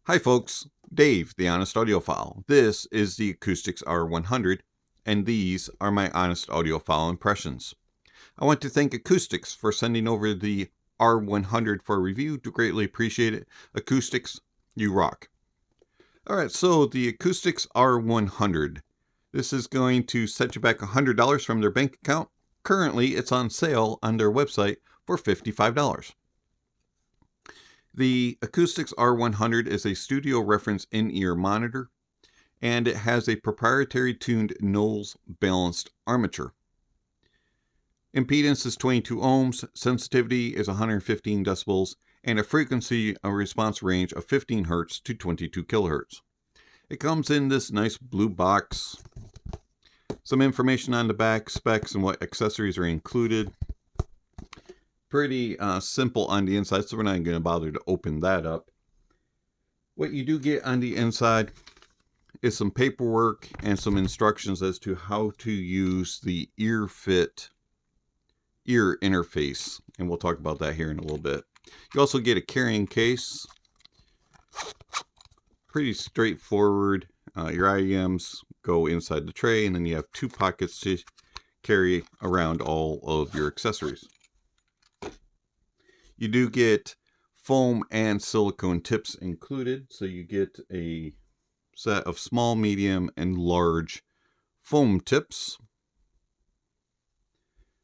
Hi folks, Dave, the Honest Audiophile. This is the Akoustyx R100, and these are my honest audiophile impressions. I want to thank Akoustyx for sending over the R100 for review. Do greatly appreciate it. Akoustyx, you rock. Alright, so the Akoustyx R100. This is going to set you back $100 from their bank account. Currently, it's on sale on their website for $55. The Akoustyx R100 is a studio reference in-ear monitor, and it has a proprietary tuned Knowles balanced armature. Impedance is 22 ohms, sensitivity is 115 decibels, and a frequency response range of 15 Hz to 22 kHz. It comes in this nice blue box. Some information on the back, specs, and what accessories are included. Pretty simple on the inside, so we're not going to bother to open that up. What you do get on the inside is some paperwork and some instructions as to how to use the Earfit ear interface, and we'll talk about that here in a little bit. You also get a carrying case. Pretty straightforward. Your IEMs go inside the tray, and then you have two pockets to carry around all of your accessories. You do get foam and silicone tips included, so you get a set of small, medium, and large foam tips.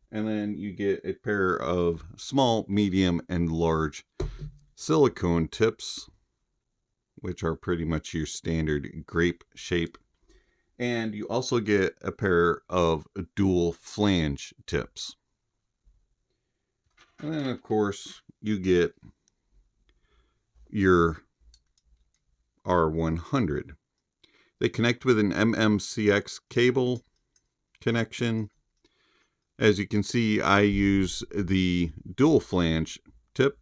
And then you get a pair of small, medium, and large silicone tips, which are pretty much your standard grape shape. And you also get a pair of dual flange tips. And then, of course, you get your R100. They connect with an MMCX cable connection. As you can see, I use the dual flange tip.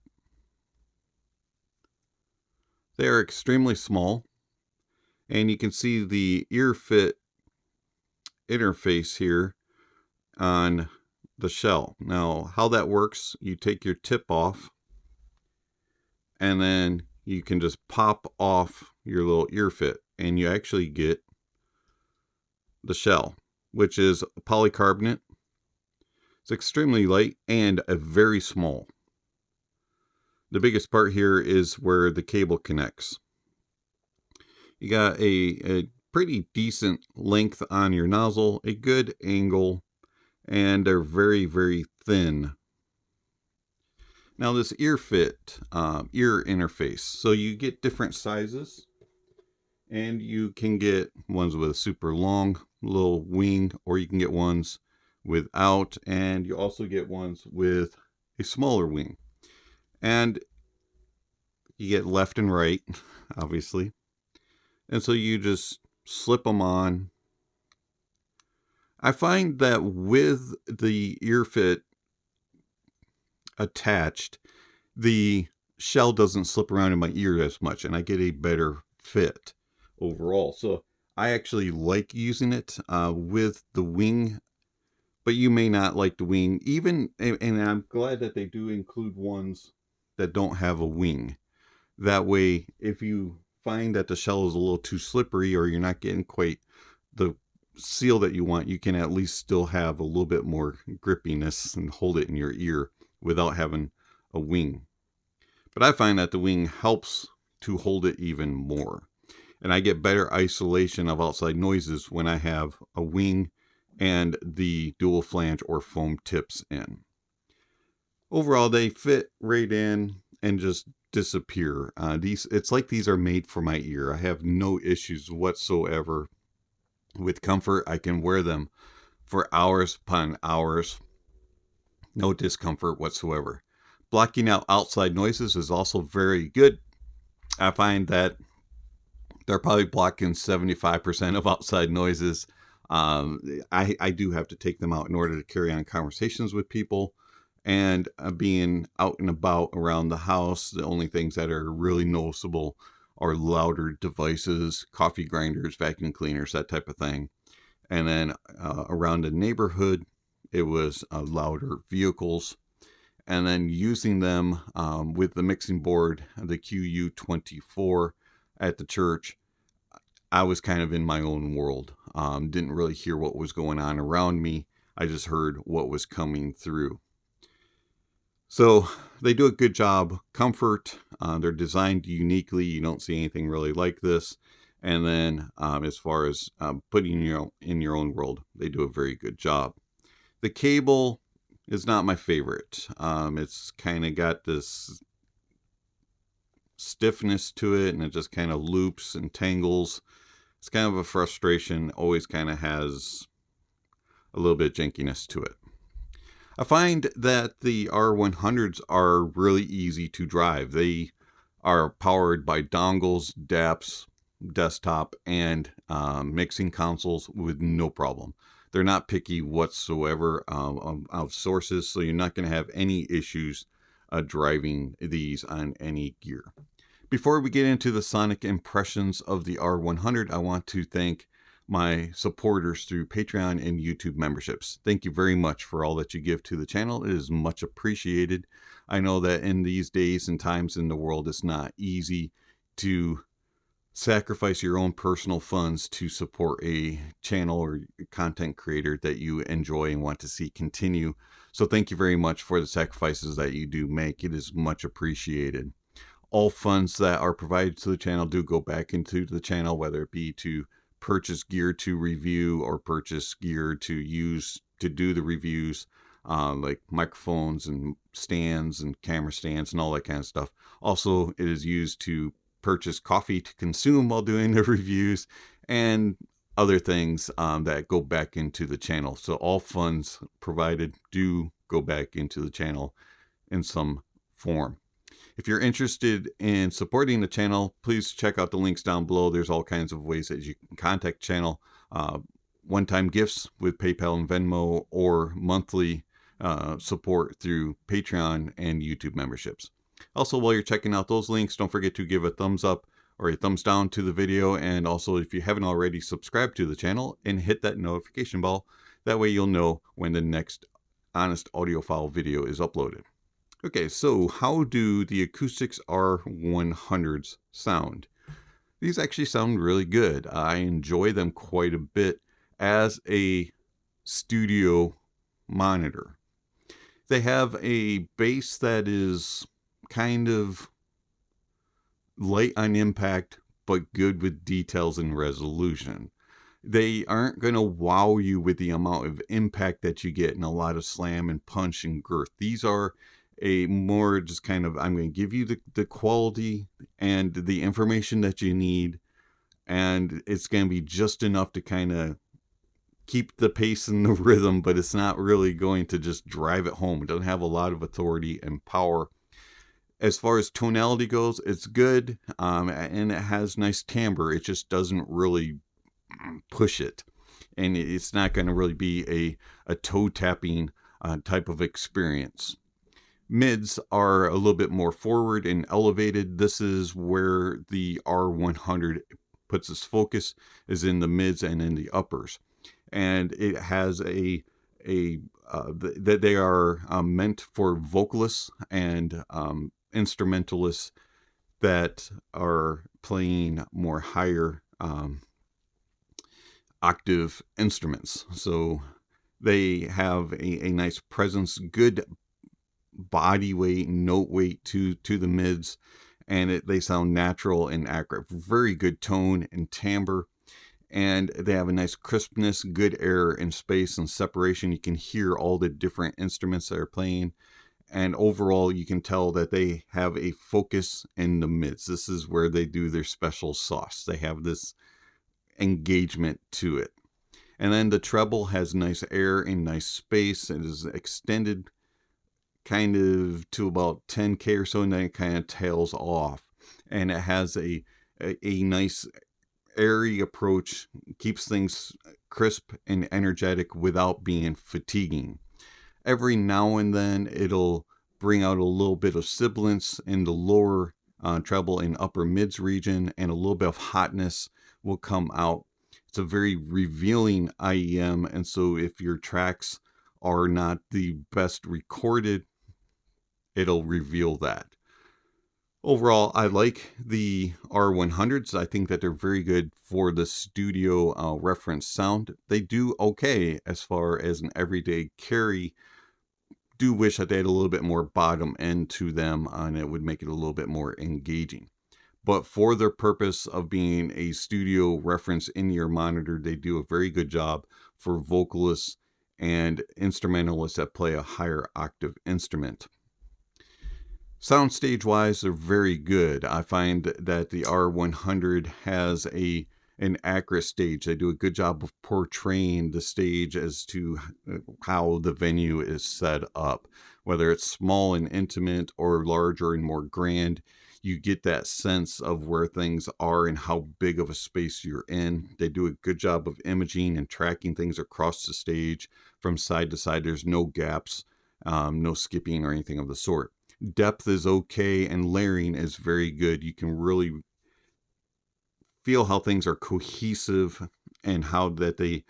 They are extremely small, and you can see the Earfit interface here on the shell. Now, how that works, you take your tip off, and then you can just pop off your little Earfit, and you actually get the shell, which is polycarbonate. It's extremely light and very small. The biggest part here is where the cable connects. You got a pretty decent length on your nozzle, a good angle, and they're very, very thin. Now this Earfit ear interface, so you get different sizes, and you can get ones with a super long little wing, or you can get ones without, and you also get ones with a smaller wing. And you get left and right, obviously. And so you just slip them on. I find that with the Earfit attached, the shell doesn't slip around in my ear as much, and I get a better fit overall. So I actually like using it with the wing, but you may not like the wing. And I'm glad that they do include ones that don't have a wing. That way, if you find that the shell is a little too slippery, or you're not getting quite the seal that you want, you can at least still have a little bit more grippiness and hold it in your ear without having a wing. But I find that the wing helps to hold it even more, and I get better isolation of outside noises when I have a wing and the dual flange or foam tips in. Overall, they fit right in and just disappear. It's like these are made for my ear. I have no issues whatsoever with comfort. I can wear them for hours upon hours. No discomfort whatsoever. Blocking out outside noises is also very good. I find that they're probably blocking 75% of outside noises. I do have to take them out in order to carry on conversations with people. And being out and about around the house, the only things that are really noticeable are louder devices, coffee grinders, vacuum cleaners, that type of thing. And then around the neighborhood, it was louder vehicles. And then using them with the mixing board, the QU24, at the church, I was kind of in my own world. Didn't really hear what was going on around me. I just heard what was coming through. So they do a good job. Comfort, they're designed uniquely. You don't see anything really like this. And then as far as putting you in your own world, they do a very good job. The cable is not my favorite. It's kind of got this stiffness to it, and it just kind of loops and tangles. It's kind of a frustration. Always kind of has a little bit of jankiness to it. I find that the R100s are really easy to drive. They are powered by dongles, DAPs, desktop, and mixing consoles with no problem. They're not picky whatsoever of sources, so you're not going to have any issues driving these on any gear. Before we get into the sonic impressions of the R100, I want to thank my supporters through Patreon and YouTube memberships. Thank you very much for all that you give to the channel. It is much appreciated. I know that in these days and times in the world, it's not easy to sacrifice your own personal funds to support a channel or content creator that you enjoy and want to see continue. So thank you very much for the sacrifices that you do make. It is much appreciated. All funds that are provided to the channel do go back into the channel, whether it be to purchase gear to review or purchase gear to use to do the reviews, like microphones and stands and camera stands and all that kind of stuff. Also, it is used to purchase coffee to consume while doing the reviews and other things that go back into the channel. So all funds provided do go back into the channel in some form. If you're interested in supporting the channel, please check out the links down below. There's all kinds of ways that you can contact the channel. One-time gifts with PayPal and Venmo, or monthly support through Patreon and YouTube memberships. Also, while you're checking out those links, don't forget to give a thumbs up or a thumbs down to the video. And also, if you haven't already, subscribe to the channel and hit that notification bell. That way you'll know when the next Honest Audiophile video is uploaded. Okay, so how do the Akoustyx R100s sound? These actually sound really good. I enjoy them quite a bit as a studio monitor. They have a bass that is kind of light on impact, but good with details and resolution. They aren't going to wow you with the amount of impact that you get in a lot of slam and punch and girth. These are a more just kind of, I'm going to give you the quality and the information that you need, and it's going to be just enough to kind of keep the pace and the rhythm, but it's not really going to just drive it home. It doesn't have a lot of authority and power. As far as tonality goes, it's good, and it has nice timbre. It just doesn't really push it, and it's not going to really be a toe tapping type of experience. Mids are a little bit more forward and elevated. This is where the R100 puts its focus, is in the mids and in the uppers. And it has that they are meant for vocalists and instrumentalists that are playing more higher octave instruments. So they have a nice presence, good body weight, note weight to the mids, and they sound natural and accurate. Very good tone and timbre, and they have a nice crispness, good air and space and separation. You can hear all the different instruments that are playing, and overall you can tell that they have a focus in the mids. This is where they do their special sauce. They have this engagement to it. And then the treble has nice air and nice space. It is extended kind of to about 10K or so, and then it kind of tails off, and it has a nice airy approach, keeps things crisp and energetic without being fatiguing. Every now and then it'll bring out a little bit of sibilance in the lower treble and upper mids region, and a little bit of hotness will come out. It's a very revealing IEM, and so if your tracks are not the best recorded, it'll reveal that. Overall, I like the R100s. I think that they're very good for the studio reference sound. They do okay as far as an everyday carry. Do wish that they had a little bit more bottom end to them, and it would make it a little bit more engaging. But for their purpose of being a studio reference in your monitor, they do a very good job for vocalists and instrumentalists that play a higher octave instrument. Soundstage wise, they're very good. I find that the R100 has an accurate stage. They do a good job of portraying the stage as to how the venue is set up. Whether it's small and intimate or larger and more grand, you get that sense of where things are and how big of a space you're in. They do a good job of imaging and tracking things across the stage from side to side. There's no gaps, no skipping or anything of the sort. Depth is okay, and layering is very good. You can really feel how things are cohesive and how that they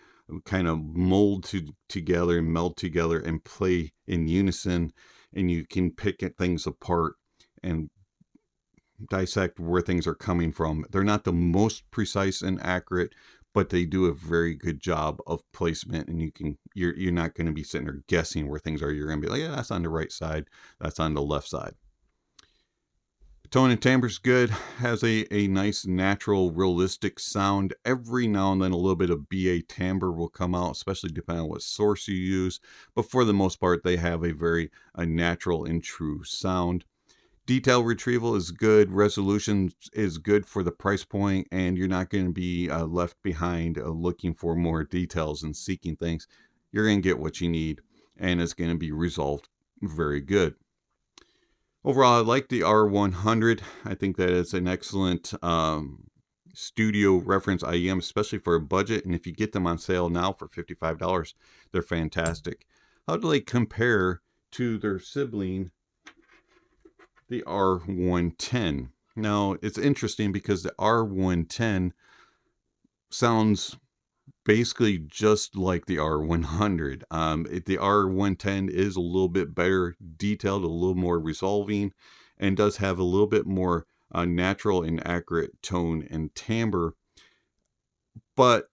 kind of mold together and meld together and play in unison, and you can pick things apart and dissect where things are coming from. They're not the most precise and accurate, but they do a very good job of placement, and you're not going to be sitting there guessing where things are. You're going to be like, yeah, that's on the right side, that's on the left side. Tone and timbre's good, has a nice natural realistic sound. Every now and then a little bit of BA timbre will come out, especially depending on what source you use, but for the most part they have a very natural and true sound. Detail retrieval is good, resolution is good for the price point, and you're not going to be left behind looking for more details and seeking things. You're going to get what you need, and it's going to be resolved very good. Overall, I like the R100. I think that it's an excellent studio reference IEM, especially for a budget, and if you get them on sale now for $55, they're fantastic. How do they compare to their sibling, the R110? Now, it's interesting because the R110 sounds basically just like the R100. The R110 is a little bit better detailed, a little more resolving, and does have a little bit more natural and accurate tone and timbre. But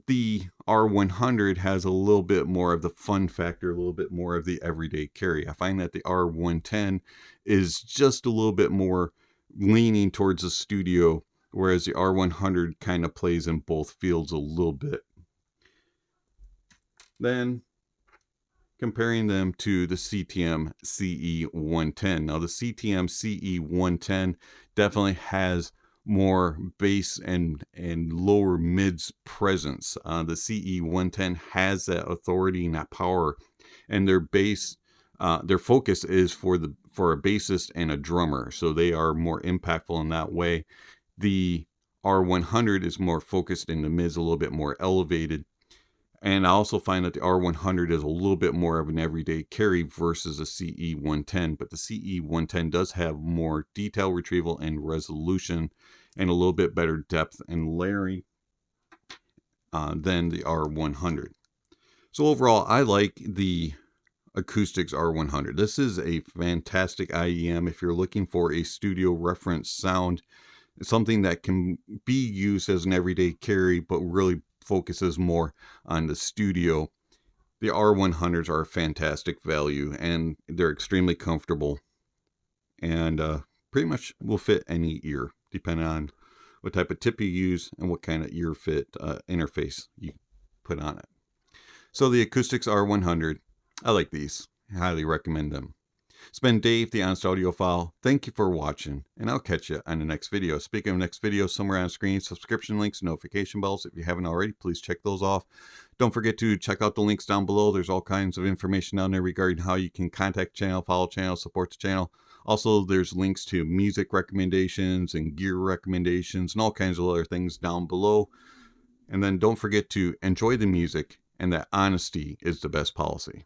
the R100 has a little bit more of the fun factor, a little bit more of the everyday carry. I find that the R110 is just a little bit more leaning towards the studio, whereas the R100 kind of plays in both fields a little bit. Then comparing them to the CTM CE110. Now the CTM CE110 definitely has more bass and lower mids presence. The CE110 has that authority and that power, and their bass, their focus is for a bassist and a drummer, so they are more impactful in that way. The R100 is more focused in the mids, a little bit more elevated. And I also find that the R100 is a little bit more of an everyday carry versus a CE110, but the CE110 does have more detail retrieval and resolution and a little bit better depth and layering than the R100. So overall, I like the Akoustyx R100. This is a fantastic IEM if you're looking for a studio reference sound, something that can be used as an everyday carry, but really focuses more on the studio. The R100s are a fantastic value, and they're extremely comfortable, and pretty much will fit any ear, depending on what type of tip you use and what kind of ear fit interface you put on it. So the Akoustyx R100, I like these. I highly recommend them. It's been Dave, the Honest Audiophile. Thank you for watching, and I'll catch you on the next video. Speaking of next video, somewhere on the screen, subscription links, notification bells. If you haven't already, please check those off. Don't forget to check out the links down below. There's all kinds of information down there regarding how you can contact the channel, follow the channel, support the channel. Also, there's links to music recommendations and gear recommendations and all kinds of other things down below. And then don't forget to enjoy the music, and that honesty is the best policy.